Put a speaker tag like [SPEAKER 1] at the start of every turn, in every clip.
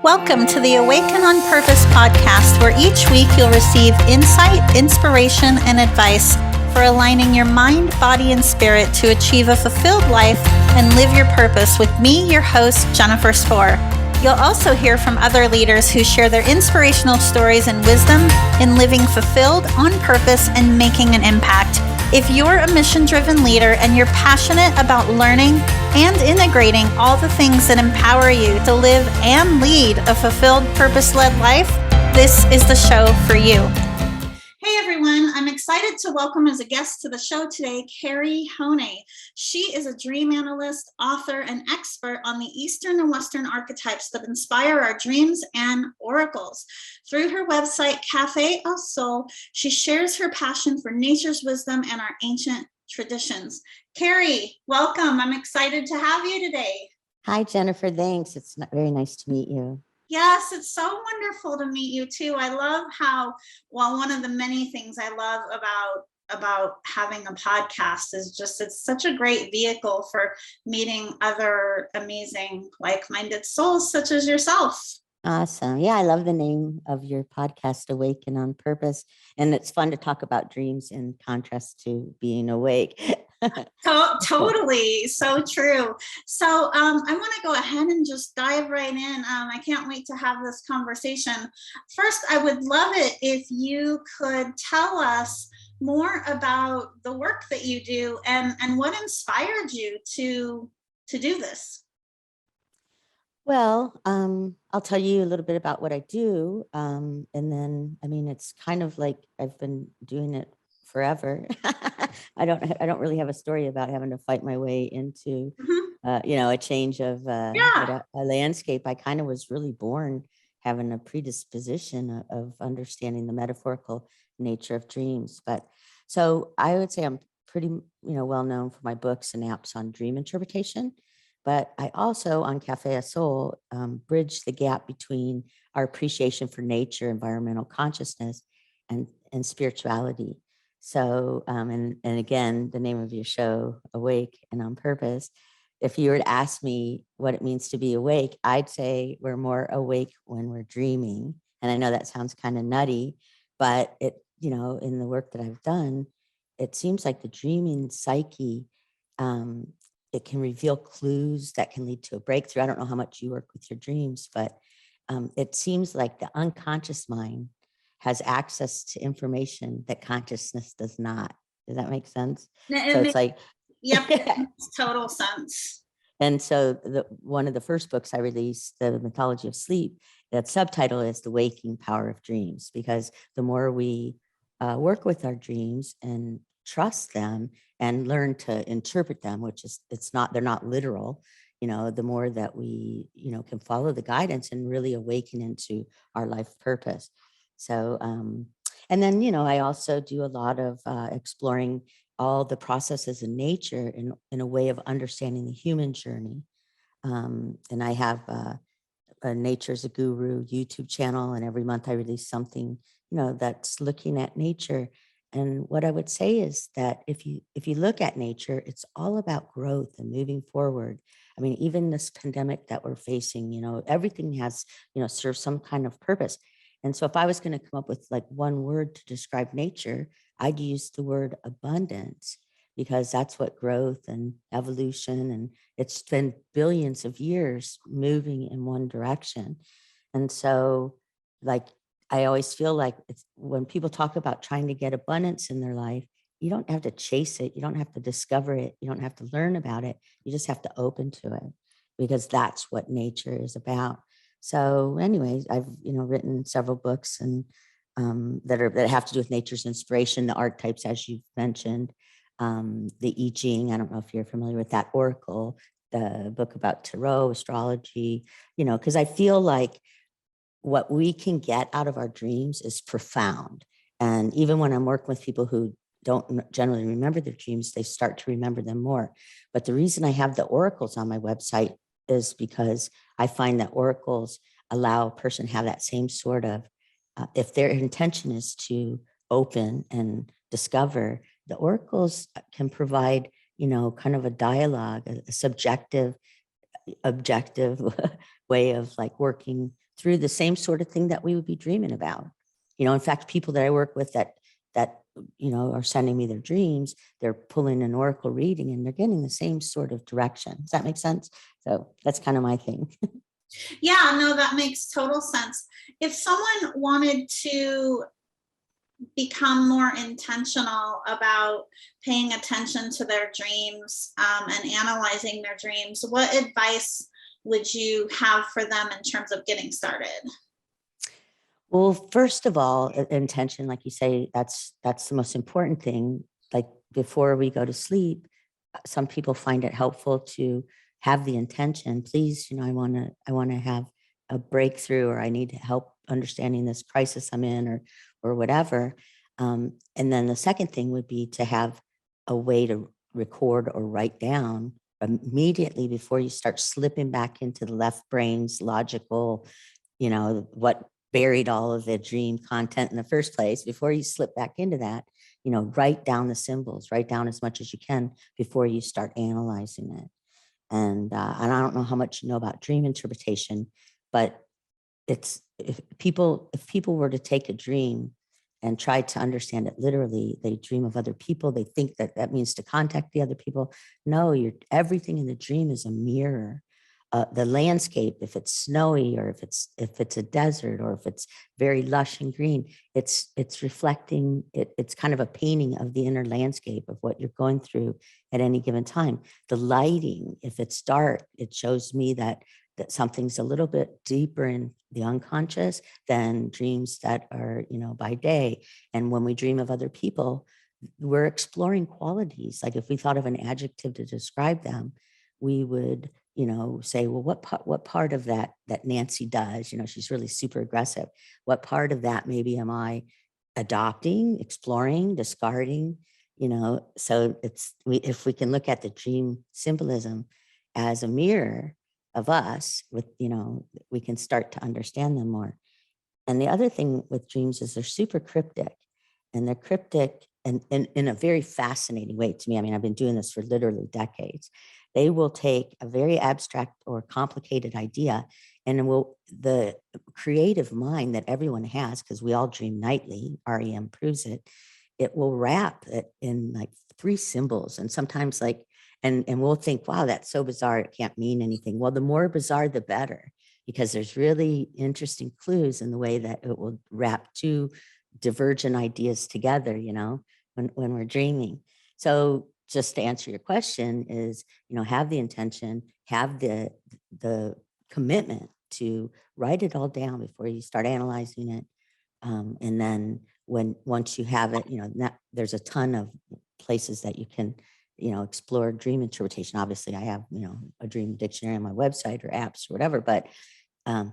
[SPEAKER 1] Welcome to the Awaken on Purpose podcast, where each week you'll receive insight, inspiration, and advice for aligning your mind, body, and spirit to achieve a fulfilled life and live your purpose with me, your host, Jennifer S4E1. You'll also hear from other leaders who share their inspirational stories and wisdom in living fulfilled, on purpose, and making an impact. If you're a mission-driven leader and you're passionate about learning and integrating all the things that empower you to live and lead a fulfilled, purpose-led life, this is the show for you. Hey everyone, I'm excited to welcome as a guest to the show today, Kari Hohne. She is a dream analyst, author, and expert on the Eastern and Western archetypes that inspire our dreams and oracles. Through her website, Café au Sol, she shares her passion for nature's wisdom and our ancient traditions. Kari, welcome. I'm excited to have you today.
[SPEAKER 2] Hi, Jennifer. Thanks. It's very nice to meet you.
[SPEAKER 1] Yes, it's so wonderful to meet you too. I love how, well, one of the many things I love about having a podcast is just it's such a great vehicle for meeting other amazing like-minded souls such as yourself.
[SPEAKER 2] Awesome. Yeah, I love the name of your podcast, Awaken on Purpose. And it's fun to talk about dreams in contrast to being awake.
[SPEAKER 1] Totally. So true. So I want to go ahead and just dive right in. I can't wait to have this conversation. First, I would love it if you could tell us more about the work that you do and what inspired you to do this.
[SPEAKER 2] Well, I'll tell you a little bit about what I do. And then, it's kind of like I've been doing it forever. I don't really have a story about having to fight my way into, a change of a landscape. I kind of was really born having a predisposition of understanding the metaphorical nature of dreams. But so I would say I'm pretty, well known for my books and apps on dream interpretation. But I also, on Café au Sol, bridge the gap between our appreciation for nature, environmental consciousness, and spirituality. So, and again, the name of your show, Awake and on Purpose. If you were to ask me what it means to be awake, I'd say we're more awake when we're dreaming. And I know that sounds kind of nutty, but it, in the work that I've done, it seems like the dreaming psyche, it can reveal clues that can lead to a breakthrough. I don't know how much you work with your dreams, but it seems like the unconscious mind has access to information that consciousness does not. Does that make sense? It's like,
[SPEAKER 1] yep, it makes total sense.
[SPEAKER 2] And so one of the first books I released, The Mythology of Sleep, that subtitle is The Waking Power of Dreams, because the more we work with our dreams and trust them and learn to interpret them, which is, they're not literal, the more that we, can follow the guidance and really awaken into our life purpose. So, and then, I also do a lot of exploring all the processes in nature in a way of understanding the human journey. And I have a Nature's a Guru YouTube channel, and every month I release something, that's looking at nature. And what I would say is that if you look at nature, it's all about growth and moving forward. Even this pandemic that we're facing, everything has, serves some kind of purpose. And so if I was going to come up with like one word to describe nature, I'd use the word abundance, because that's what growth and evolution, and it's been billions of years moving in one direction. And so I always feel like when people talk about trying to get abundance in their life, you don't have to chase it. You don't have to discover it. You don't have to learn about it. You just have to open to it, because that's what nature is about. So anyways, I've, written several books and that have to do with nature's inspiration, the archetypes, as you've mentioned, the I Ching. I don't know if you're familiar with that, oracle, the book about tarot, astrology, because I feel like what we can get out of our dreams is profound. And even when I'm working with people who don't generally remember their dreams, they start to remember them more. But the reason I have the oracles on my website is because I find that oracles allow a person to have that same sort of, if their intention is to open and discover, the oracles can provide, kind of a dialogue, a subjective, objective way of like working through the same sort of thing that we would be dreaming about. In fact, people that I work with that are sending me their dreams, they're pulling an oracle reading and they're getting the same sort of direction. Does that make sense? So that's kind of my thing.
[SPEAKER 1] Yeah, no, that makes total sense. If someone wanted to become more intentional about paying attention to their dreams and analyzing their dreams, what advice would you have for them in terms of getting started?
[SPEAKER 2] Well, first of all, intention, like you say, that's the most important thing. Like before we go to sleep, some people find it helpful to have the intention, please, I want to have a breakthrough, or I need help understanding this crisis I'm in, or whatever. And then the second thing would be to have a way to record or write down immediately before you start slipping back into the left brain's logical, what buried all of the dream content in the first place. Before you slip back into that, write down the symbols, write down as much as you can before you start analyzing it. And I don't know how much you know about dream interpretation, but if people were to take a dream and try to understand it literally, they dream of other people. They think that means to contact the other people. No, everything in the dream is a mirror. The landscape, if it's snowy, or if it's a desert, or if it's very lush and green, it's reflecting. It's kind of a painting of the inner landscape of what you're going through at any given time. The lighting, if it's dark, it shows me that something's a little bit deeper in the unconscious than dreams that are, by day. And when we dream of other people, we're exploring qualities. Like if we thought of an adjective to describe them, we would, say, well, what part of that Nancy does, she's really super aggressive. What part of that maybe am I adopting, exploring, discarding, so if we can look at the dream symbolism as a mirror of us with, we can start to understand them more. And the other thing with dreams is they're super cryptic, and they're cryptic and in a very fascinating way to me. I mean, I've been doing this for literally decades. They will take a very abstract or complicated idea, and the creative mind that everyone has, because we all dream nightly, REM proves it, it will wrap it in like 3 symbols. And sometimes and we'll think, wow, that's so bizarre, it can't mean anything. Well, the more bizarre, the better, because there's really interesting clues in the way that it will wrap 2 divergent ideas together, when we're dreaming. So just to answer your question is, have the intention, have the commitment to write it all down before you start analyzing it. And then once you have it, there's a ton of places that you can, explore dream interpretation. Obviously I have, a dream dictionary on my website or apps or whatever, but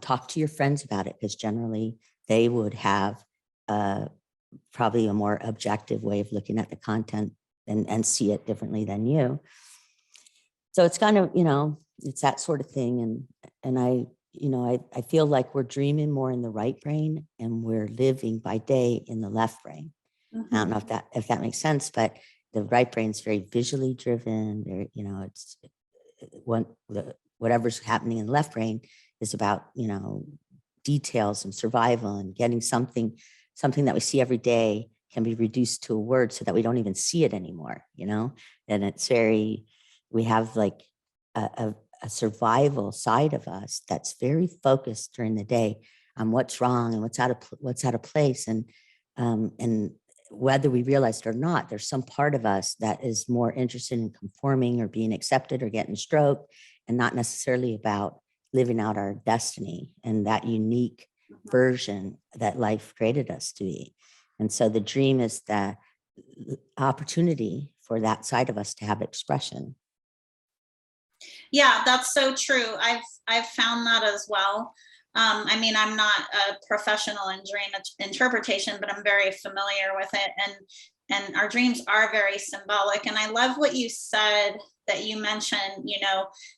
[SPEAKER 2] talk to your friends about it, because generally they would have probably a more objective way of looking at the content and see it differently than you. So it's kind of, it's that sort of thing. And I feel like we're dreaming more in the right brain, and we're living by day in the left brain. Mm-hmm. I don't know if that makes sense, but the right brain is very visually driven. There, it's whatever's happening in the left brain is about, details and survival, and getting something that we see every day can be reduced to a word so that we don't even see it anymore, and it's we have like a survival side of us that's very focused during the day on what's wrong and what's out of place. And whether we realize it or not, there's some part of us that is more interested in conforming or being accepted or getting stroked, and not necessarily about living out our destiny and that unique version that life created us to be. And so the dream is the opportunity for that side of us to have expression.
[SPEAKER 1] Yeah, that's so true. I've found that as well. I mean, I'm not a professional in dream interpretation, but I'm very familiar with it. And our dreams are very symbolic. And I love what you said, that you mentioned,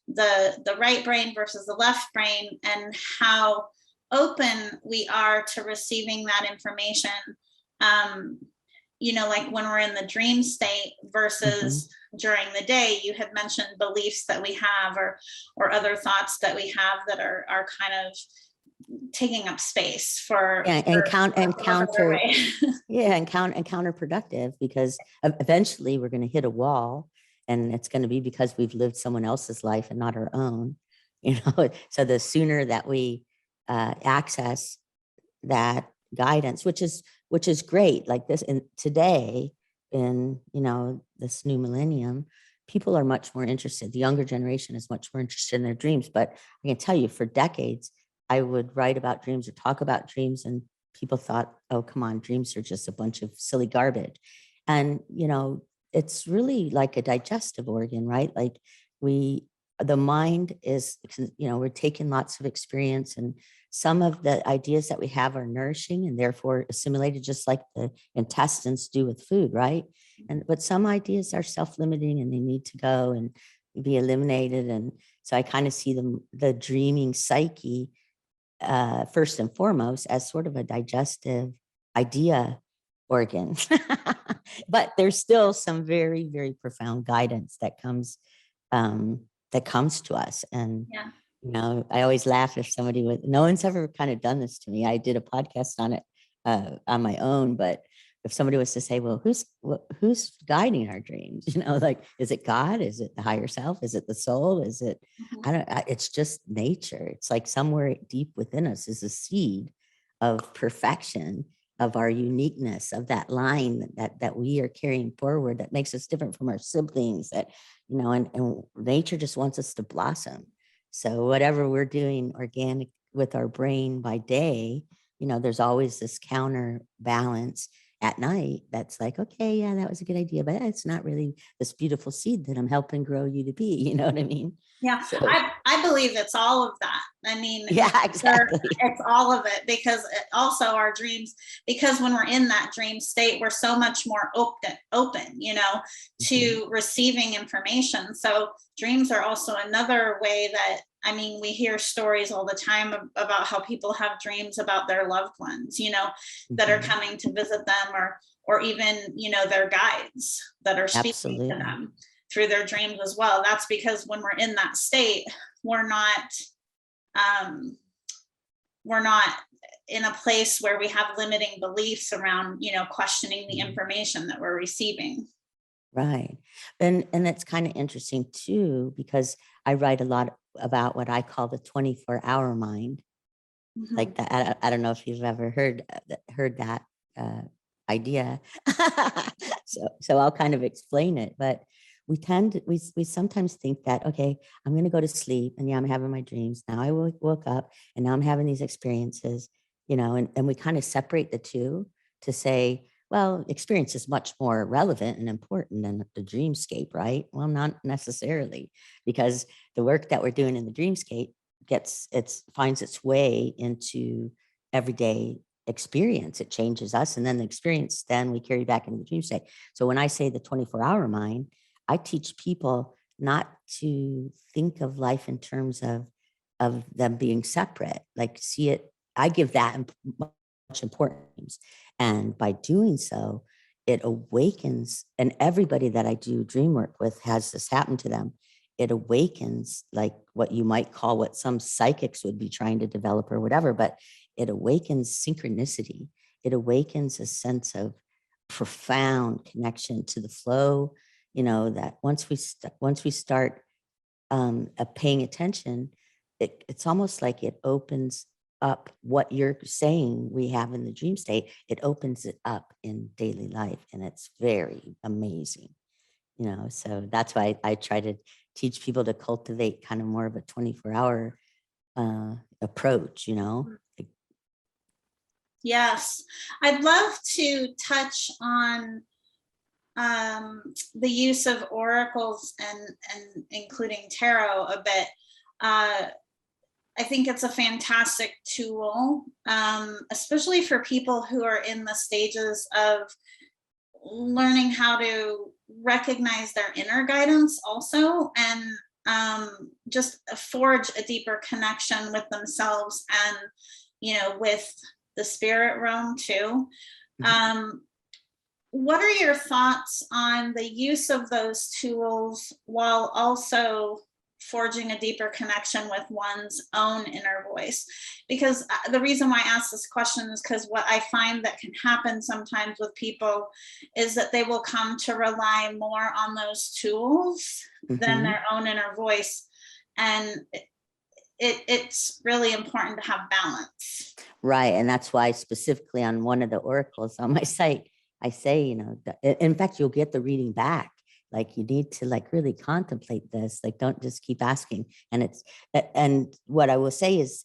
[SPEAKER 1] the right brain versus the left brain, and how open we are to receiving that information. like when we're in the dream state versus during the day, you had mentioned beliefs that we have or other thoughts that we have that are kind of taking up space
[SPEAKER 2] and counterproductive, because eventually we're going to hit a wall, and it's going to be because we've lived someone else's life and not our own, so the sooner that we access that guidance, which is great, like this, and today in this new millennium, people are much more interested. The younger generation is much more interested in their dreams. But I can tell you, for decades I would write about dreams or talk about dreams, and people thought, oh, come on, dreams are just a bunch of silly garbage. And it's really like a digestive organ, right? Like the mind is, we're taking lots of experience, and some of the ideas that we have are nourishing and therefore assimilated, just like the intestines do with food, right? But some ideas are self-limiting and they need to go and be eliminated. And so I kind of see the dreaming psyche first and foremost as sort of a digestive idea organ. But there's still some very, very profound guidance that comes to us. And I always laugh if no one's ever kind of done this to me. I did a podcast on it on my own, but if somebody was to say, well, who's guiding our dreams? Like, is it God? Is it the higher self? Is it the soul? Is it, it's just nature. It's like somewhere deep within us is a seed of perfection, of our uniqueness, of that line that we are carrying forward that makes us different from our siblings, that, and nature just wants us to blossom. So whatever we're doing organic with our brain by day, there's always this counterbalance at night that's like, okay, yeah, that was a good idea, but it's not really this beautiful seed that I'm helping grow you to be. You know what I mean?
[SPEAKER 1] Yeah, so, I believe it's all of that. I mean,
[SPEAKER 2] yeah, exactly.
[SPEAKER 1] It's all of it, because also our dreams, because when we're in that dream state, we're so much more open, to receiving information. So dreams are also another way that, we hear stories all the time about how people have dreams about their loved ones, that are coming to visit them, or even, their guides that are speaking to them through their dreams as well. That's because when we're in that state, we're not in a place where we have limiting beliefs around, questioning the information that we're receiving.
[SPEAKER 2] Right. And it's kind of interesting too, because I write a lot about what I call the 24-hour mind. Like that. I don't know if you've ever heard that idea. So I'll kind of explain it, but we sometimes think that, okay, I'm going to go to sleep, and I'm having my dreams. Now I woke up, and now I'm having these experiences, and we kind of separate the two to say, well, experience is much more relevant and important than the dreamscape, right? Well, not necessarily, because the work that we're doing in the dreamscape finds its way into everyday experience. It changes us, and then the experience then we carry back into the dream state. So when I say the 24-hour mind, I teach people not to think of life in terms of them being separate. Like, see it, I give that much importance. And by doing so, it awakens, and everybody that I do dream work with has this happen to them. It awakens, like what you might call, what some psychics would be trying to develop or whatever, but it awakens synchronicity. It awakens a sense of profound connection to the flow, that once we start paying attention, it's almost like it opens up what you're saying we have in the dream state. It opens it up in daily life, and it's very amazing. So that's why I try to teach people to cultivate kind of more of a 24-hour approach,
[SPEAKER 1] Yes, I'd love to touch on the use of oracles and including tarot a bit. I think it's a fantastic tool, especially for people who are in the stages of learning how to recognize their inner guidance also, and just forge a deeper connection with themselves and, with the spirit realm too. what are your thoughts on the use of those tools while also forging a deeper connection with one's own inner voice? Because the reason why I ask this question is because what I find that can happen sometimes with people is that they will come to rely more on those tools than their own inner voice. And it's really important to have balance.
[SPEAKER 2] Right. And that's why specifically on one of the oracles on my site, I say, you know, in fact, you'll get the reading back. Like, you need to like really contemplate this. Like, don't just keep asking. And what I will say is,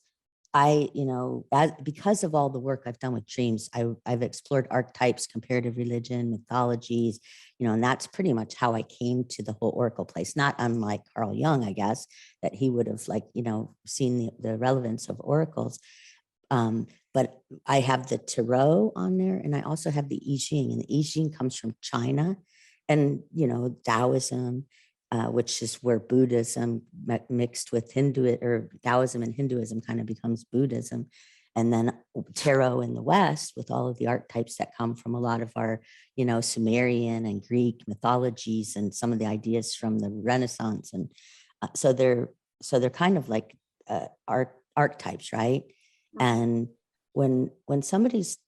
[SPEAKER 2] you know, because of all the work I've done with dreams, I've explored archetypes, comparative religion, mythologies, you know, and that's pretty much how I came to the whole oracle place. Not unlike Carl Jung, I guess, that he would have, like, you know, seen the relevance of oracles. But I have the tarot on there, and I also have the I Ching, and the I Ching comes from China, and, you know, Taoism, which is where Buddhism mixed with Hindu, or Taoism and Hinduism kind of becomes Buddhism. And then tarot in the West with all of the archetypes that come from a lot of our, you know, Sumerian and Greek mythologies and some of the ideas from the Renaissance. And so they're kind of like archetypes, right? And when somebody's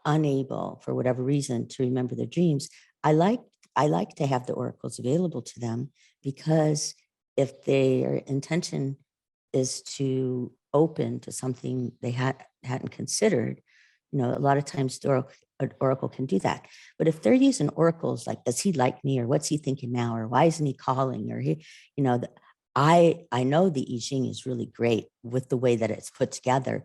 [SPEAKER 2] unable for whatever reason to remember their dreams, I like to have the oracles available to them, because if their intention is to open to something they hadn't considered, you know, a lot of times the oracle can do that. But if they're using oracles like, does he like me, or what's he thinking now, or why isn't he calling, or he, you know, I know the I Ching is really great with the way that it's put together.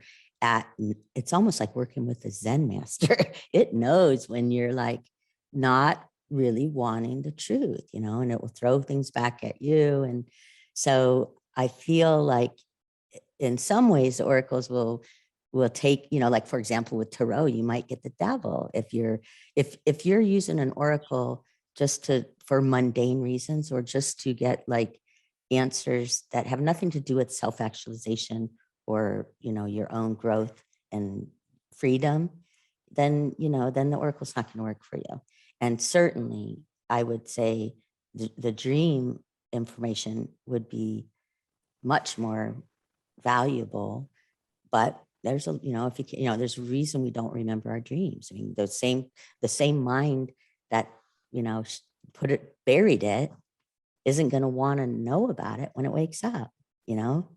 [SPEAKER 2] It's almost like working with a Zen master. It knows when you're like not really wanting the truth, you know, and it will throw things back at you. And so I feel like in some ways the oracles will take, you know, like for example with tarot, you might get the devil if you're using an oracle just for mundane reasons, or just to get like answers that have nothing to do with self-actualization, or, you know, your own growth and freedom, then, you know, then the oracle's not going to work for you. And certainly I would say the dream information would be much more valuable. But there's a, you know, if you can, you know, there's a reason we don't remember our dreams. I mean, the same mind that, you know, buried it isn't going to want to know about it when it wakes up, you know,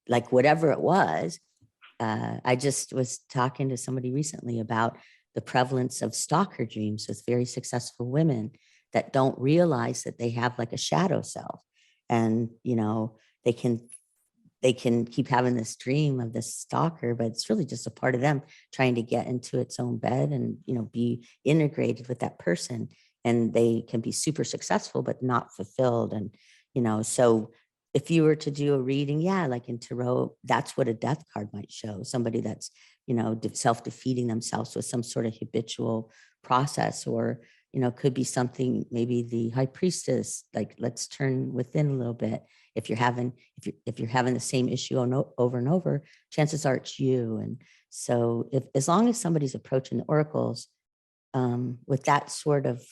[SPEAKER 2] like whatever it was. I just was talking to somebody recently about the prevalence of stalker dreams with very successful women that don't realize that they have like a shadow self. And, you know, they can keep having this dream of this stalker, but it's really just a part of them trying to get into its own bed and, you know, be integrated with that person. And they can be super successful, but not fulfilled. And, you know, so if you were to do a reading, yeah, like in tarot, that's what a death card might show. Somebody that's, you know, self-defeating themselves with some sort of habitual process, or, you know, could be something, maybe the high priestess, like, let's turn within a little bit. If you're having the same issue over and over, chances are it's you. And so as long as somebody's approaching the oracles with that sort of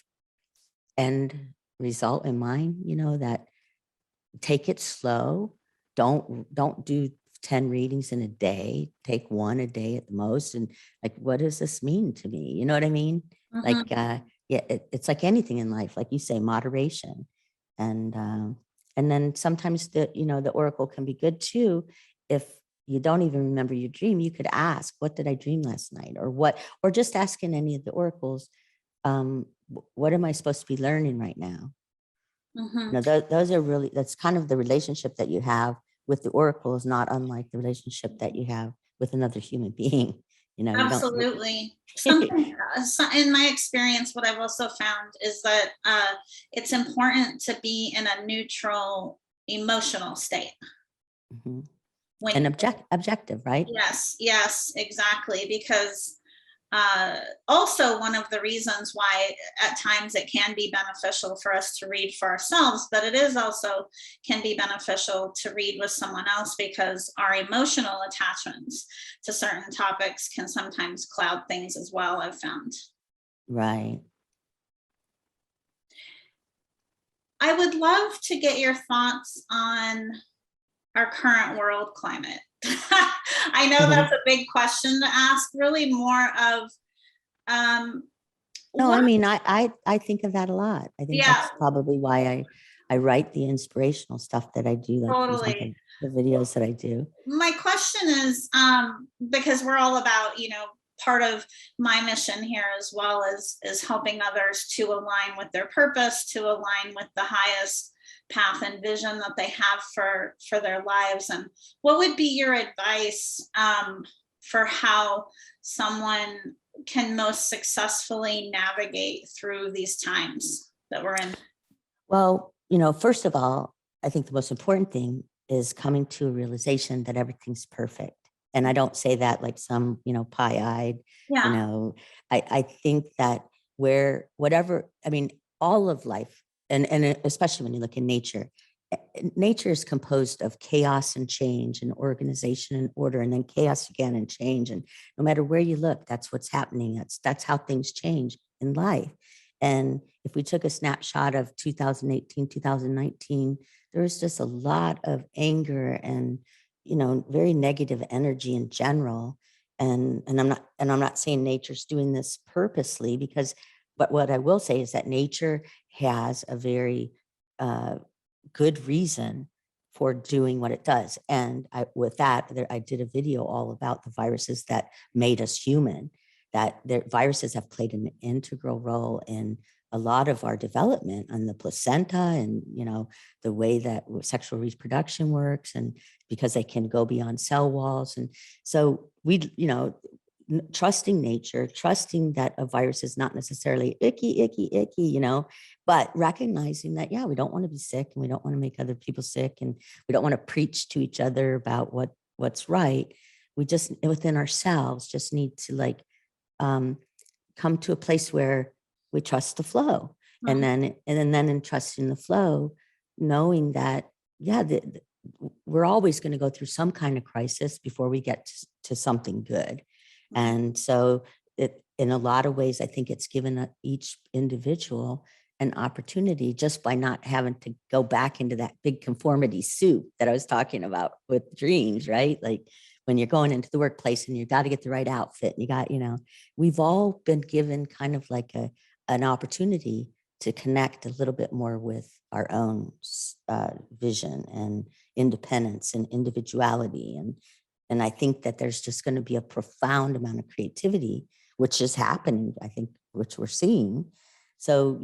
[SPEAKER 2] end result in mind, you know, that take it slow. Don't do 10 readings in a day. Take one a day at the most. And like, what does this mean to me? You know what I mean? Like, yeah, it's like anything in life, like you say, moderation. And then sometimes the oracle can be good too. If you don't even remember your dream, you could ask, what did I dream last night? Or just asking any of the oracles, what am I supposed to be learning right now? Now, those are really, that's kind of the relationship that you have with the oracle is not unlike the relationship that you have with another human being. You know,
[SPEAKER 1] absolutely. Something in my experience, what I've also found is that it's important to be in a neutral emotional state.
[SPEAKER 2] And objective, right?
[SPEAKER 1] Yes, exactly. Because also one of the reasons why at times it can be beneficial for us to read for ourselves, but it is also can be beneficial to read with someone else, because our emotional attachments to certain topics can sometimes cloud things as well, I've found.
[SPEAKER 2] Right.
[SPEAKER 1] I would love to get your thoughts on our current world climate. I know that's a big question to ask, really more of
[SPEAKER 2] no,
[SPEAKER 1] what,
[SPEAKER 2] I mean, I think of that a lot. I think
[SPEAKER 1] yeah,
[SPEAKER 2] that's probably why I write the inspirational stuff that I do, like for
[SPEAKER 1] totally.
[SPEAKER 2] example, the videos that I do.
[SPEAKER 1] My question is, because we're all about, part of my mission here as well is helping others to align with their purpose, to align with the highest path and vision that they have for their lives. And what would be your advice for how someone can most successfully navigate through these times that we're in?
[SPEAKER 2] Well, first of all, I think the most important thing is coming to a realization that everything's perfect. And I don't say that like some, pie-eyed,
[SPEAKER 1] Yeah.
[SPEAKER 2] I think that all of life, and especially when you look in nature, nature is composed of chaos and change and organization and order, and then chaos again and change. And no matter where you look, that's what's happening. That's how things change in life. And if we took a snapshot of 2018, 2019, there was just a lot of anger and, very negative energy in general. And I'm not saying nature's doing this purposely but what I will say is that nature has a very good reason for doing what it does. And I did a video all about the viruses that made us human, that viruses have played an integral role in a lot of our development on the placenta and, the way that sexual reproduction works, and because they can go beyond cell walls. And so trusting nature, trusting that a virus is not necessarily icky, but recognizing that, yeah, we don't want to be sick and we don't want to make other people sick and we don't want to preach to each other about what's right. We just, within ourselves, just need to come to a place where we trust the flow.
[SPEAKER 1] Mm-hmm.
[SPEAKER 2] And then in trusting the flow, knowing that, yeah, we're always going to go through some kind of crisis before we get to something good. Mm-hmm. And so in a lot of ways, I think it's given each individual an opportunity just by not having to go back into that big conformity soup that I was talking about with dreams, right? Like when you're going into the workplace and you got to get the right outfit, and you got, we've all been given kind of like an opportunity to connect a little bit more with our own vision and independence and individuality. And I think that there's just going to be a profound amount of creativity, which is happening, I think, which we're seeing. So,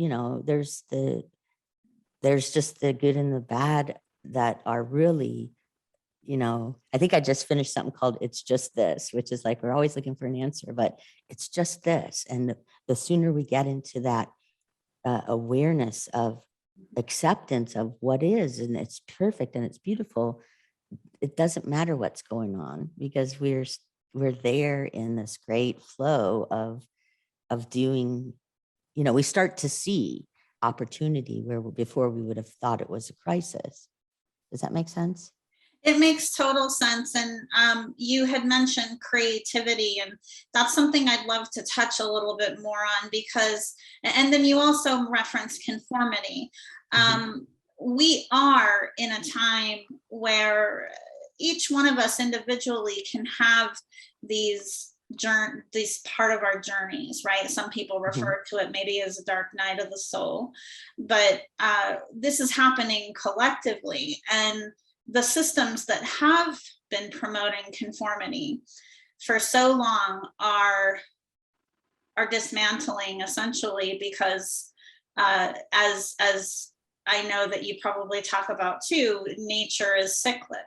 [SPEAKER 2] there's just the good and the bad that are really, I think I just finished something called It's Just This, which is like, we're always looking for an answer, but it's just this. And the sooner we get into that awareness of acceptance of what is, and it's perfect and it's beautiful, it doesn't matter what's going on, because we're there in this great flow of doing, we start to see opportunity where before we would have thought it was a crisis. Does that make sense?
[SPEAKER 1] It makes total sense. And you had mentioned creativity, and that's something I'd love to touch a little bit more on, because, and then you also referenced conformity. Mm-hmm. We are in a time where each one of us individually can have these part of our journeys, right? Some people refer to it maybe as a dark night of the soul, but this is happening collectively. And the systems that have been promoting conformity for so long are dismantling, essentially, because as I know that you probably talk about too, nature is cyclic,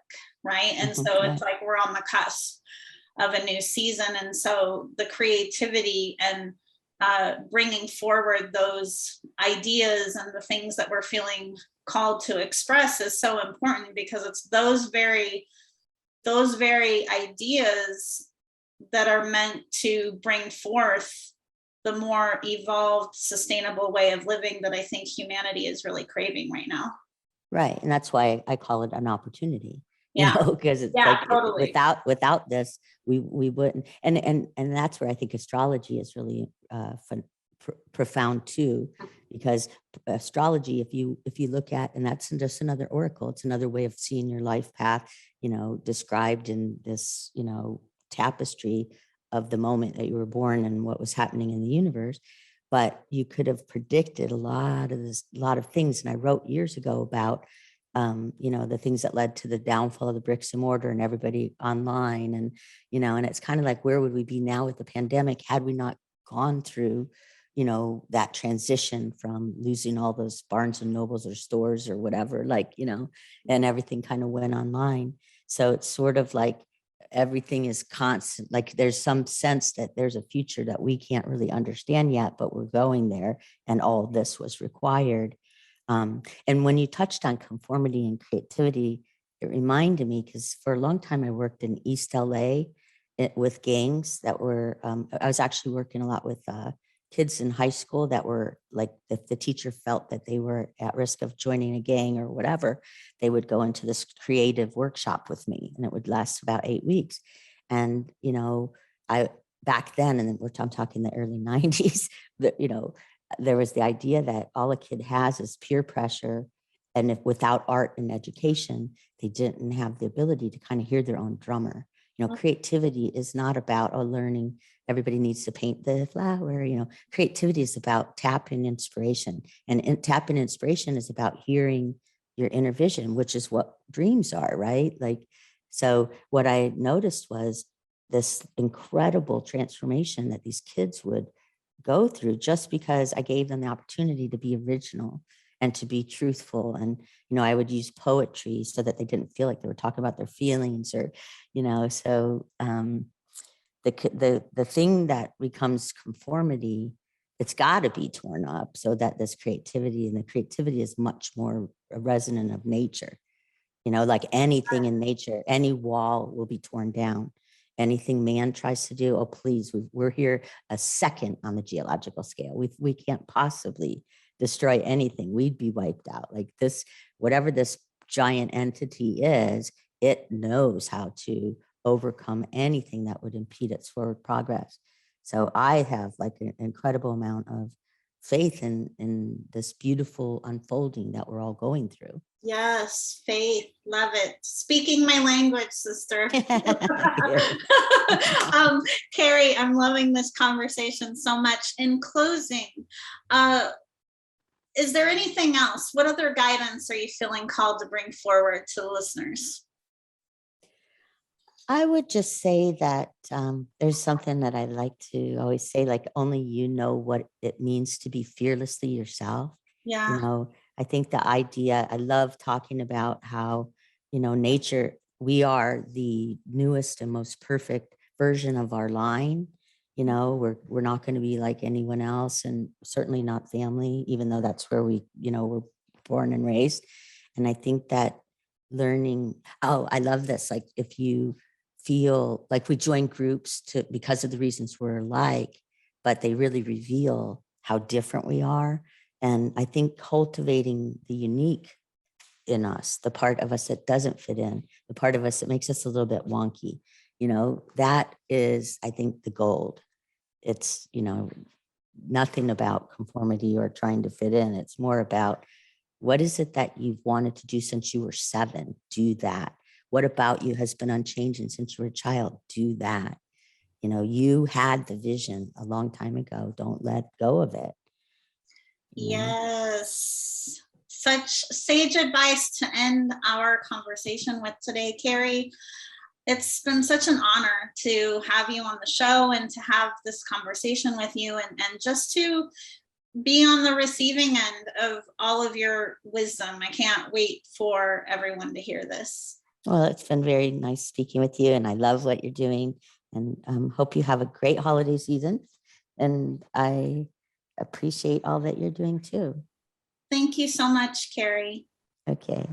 [SPEAKER 1] right? And so it's like we're on the cusp of a new season. And so the creativity and bringing forward those ideas and the things that we're feeling called to express is so important, because it's those very ideas that are meant to bring forth the more evolved, sustainable way of living that I think humanity is really craving right now.
[SPEAKER 2] Right. And that's why I call it an opportunity.
[SPEAKER 1] Yeah.
[SPEAKER 2] Because it's
[SPEAKER 1] Totally.
[SPEAKER 2] without this, we wouldn't. And that's where I think astrology is really profound too, because astrology, if you look at, and that's just another oracle, it's another way of seeing your life path, described in this, tapestry of the moment that you were born and what was happening in the universe. But you could have predicted a lot of things. And I wrote years ago about, the things that led to the downfall of the bricks and mortar and everybody online. And, and it's kind of like, where would we be now with the pandemic had we not gone through, that transition from losing all those Barnes and Nobles or stores or whatever, and everything kind of went online. So it's sort of like everything is constant. Like there's some sense that there's a future that we can't really understand yet, but we're going there. And all this was required. And when you touched on conformity and creativity, it reminded me, because for a long time I worked in East LA with gangs that were, I was actually working a lot with kids in high school that were like, if the teacher felt that they were at risk of joining a gang or whatever, they would go into this creative workshop with me, and it would last about 8 weeks. And, I back then, and I'm talking the early 90s, that, there was the idea that all a kid has is peer pressure. And if without art and education, they didn't have the ability to kind of hear their own drummer. Creativity is not about learning. Everybody needs to paint the flower. Creativity is about tapping inspiration, and tapping inspiration is about hearing your inner vision, which is what dreams are, right? So what I noticed was this incredible transformation that these kids would go through just because I gave them the opportunity to be original and to be truthful. And, I would use poetry so that they didn't feel like they were talking about their feelings or, so the thing that becomes conformity, it's got to be torn up so that this creativity, and the creativity is much more resonant of nature, like anything in nature, any wall will be torn down. Anything man tries to do, oh, please, we're here a second on the geological scale. We can't possibly destroy anything. We'd be wiped out. Like this, whatever this giant entity is, it knows how to overcome anything that would impede its forward progress. So I have like an incredible amount of faith in this beautiful unfolding that we're all going through.
[SPEAKER 1] Yes, faith, love it. Speaking my language, sister. Kari, I'm loving this conversation so much. In closing, is there anything else? What other guidance are you feeling called to bring forward to the listeners?
[SPEAKER 2] I would just say that there's something that I like to always say, like, only you know what it means to be fearlessly yourself.
[SPEAKER 1] Yeah.
[SPEAKER 2] I think the idea, I love talking about how, nature, we are the newest and most perfect version of our line. We're not going to be like anyone else, and certainly not family, even though that's where we, were born and raised. And I think that learning, I love this. Like if you feel like we join groups because of the reasons we're alike, but they really reveal how different we are. And I think cultivating the unique in us, the part of us that doesn't fit in, the part of us that makes us a little bit wonky, that is, I think, the gold. It's, nothing about conformity or trying to fit in. It's more about, what is it that you've wanted to do since you were 7? Do that. What about you has been unchanging since you were a child? Do that. You had the vision a long time ago. Don't let go of it.
[SPEAKER 1] Yes. Such sage advice to end our conversation with today, Kari. It's been such an honor to have you on the show and to have this conversation with you, and just to be on the receiving end of all of your wisdom. I can't wait for everyone to hear this.
[SPEAKER 2] Well, it's been very nice speaking with you, and I love what you're doing, and hope you have a great holiday season. And I appreciate all that you're doing too.
[SPEAKER 1] Thank you so much, Kari.
[SPEAKER 2] Okay.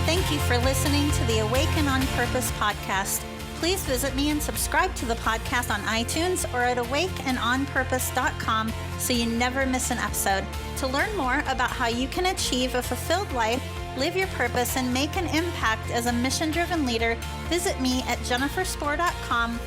[SPEAKER 1] Thank you for listening to the Awaken on Purpose podcast. Please visit me and subscribe to the podcast on iTunes or at awakenonpurpose.com so you never miss an episode. To learn more about how you can achieve a fulfilled life, live your purpose, and make an impact as a mission-driven leader, visit me at jenniferspore.com